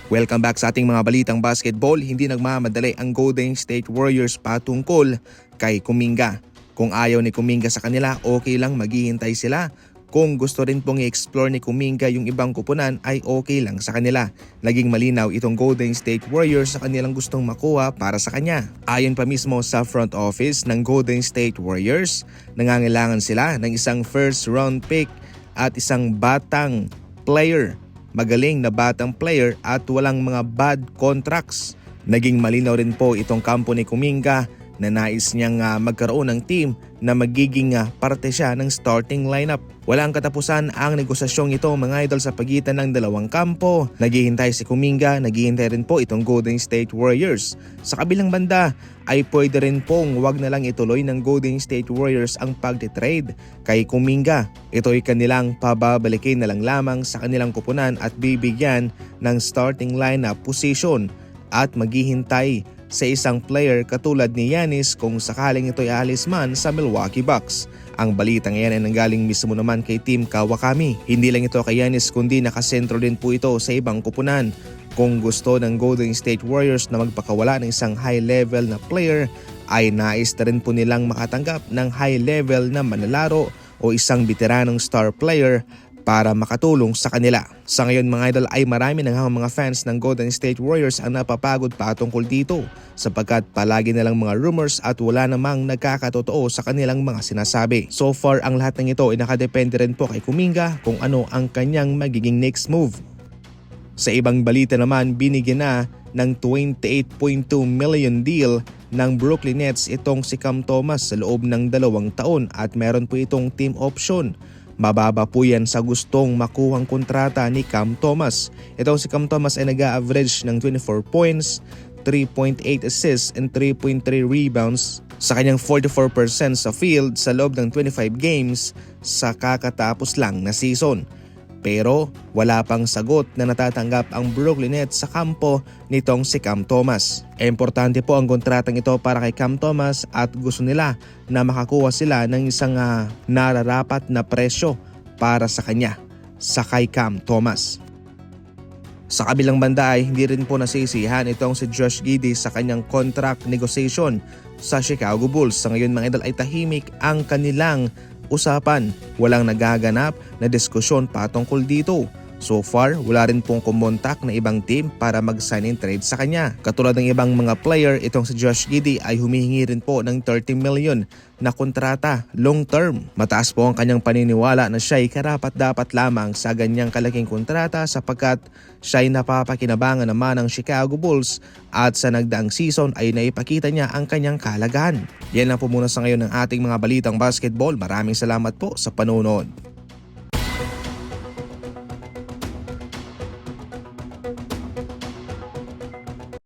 Welcome back sa ating mga balitang basketball. Hindi nagmamadali ang Golden State Warriors patungkol kay Kuminga. Kung ayaw ni Kuminga sa kanila, okay lang, maghihintay sila. Kung gusto rin pong i-explore ni Kuminga yung ibang kupunan ay okay lang sa kanila. Naging malinaw itong Golden State Warriors sa kanilang gustong makuha para sa kanya. Ayon pa mismo sa front office ng Golden State Warriors, nangangailangan sila ng isang first round pick at isang batang player. Magaling na batang player at walang mga bad contracts. Naging malinaw rin po itong kampo ni Kuminga na nais niyang magkaroon ng team na magiging parte siya ng starting lineup. Walang katapusan ang negosasyong ito mga idol sa pagitan ng dalawang kampo. Naghihintay si Kuminga, naghihintay rin po itong Golden State Warriors. Sa kabilang banda ay pwede rin pong wag na lang ituloy ng Golden State Warriors ang pagtitrade kay Kuminga. Ito'y kanilang pababalikin na lang lamang sa kanilang kupunan at bibigyan ng starting lineup position at maghihintay sa isang player katulad ni Giannis kung sakaling ito'y aalis man sa Milwaukee Bucks. Ang balitang yan ay nanggaling mismo naman kay Team Kawakami. Hindi lang ito kay Giannis kundi nakasentro din po ito sa ibang kupunan. Kung gusto ng Golden State Warriors na magpakawala ng isang high level na player ay nais na rin po nilang makatanggap ng high level na manlalaro o isang veteranong star player para makatulong sa kanila. Sa ngayon mga idol ay marami ng mga fans ng Golden State Warriors ang napapagod patungkol dito sapagkat palagi na lang mga rumors at wala namang nagkakatotoo sa kanilang mga sinasabi. So far ang lahat ng ito ay nakadepende rin po kay Kuminga kung ano ang kanyang magiging next move. Sa ibang balita naman, binigyan na ng $28.2 million deal ng Brooklyn Nets itong si Cam Thomas sa loob ng 2 taon at meron po itong team option. Mababa po yan sa gustong makuhang kontrata ni Cam Thomas. Itong si Cam Thomas ay nag-average ng 24 points, 3.8 assists and 3.3 rebounds sa kanyang 44% sa field sa loob ng 25 games sa kakatapos lang na season. Pero wala pang sagot na natatanggap ang Brooklyn Nets sa kampo nitong si Cam Thomas. Importante po ang kontratang ito para kay Cam Thomas at gusto nila na makakuha sila ng isang nararapat na presyo para sa kanya, sa kay Cam Thomas. Sa kabilang banda ay hindi rin po nasisihan itong si Josh Giddey sa kanyang contract negotiation sa Chicago Bulls. Sa ngayon mga idol ay tahimik ang kanilang usapan. Walang nagaganap na diskusyon patungkol dito. So far, wala rin pong kumontak na ibang team para mag-sign and trade sa kanya. Katulad ng ibang mga player, itong si Josh Giddey ay humihingi rin po ng $30 million na kontrata long term. Mataas po ang kanyang paniniwala na siya ay karapat-dapat lamang sa ganyang kalaking kontrata sapagkat siya ay napapakinabangan naman ng Chicago Bulls at sa nagdaang season ay naipakita niya ang kanyang kalagahan. Yan lang po muna sa ngayon ng ating mga balitang basketball. Maraming salamat po sa panonood.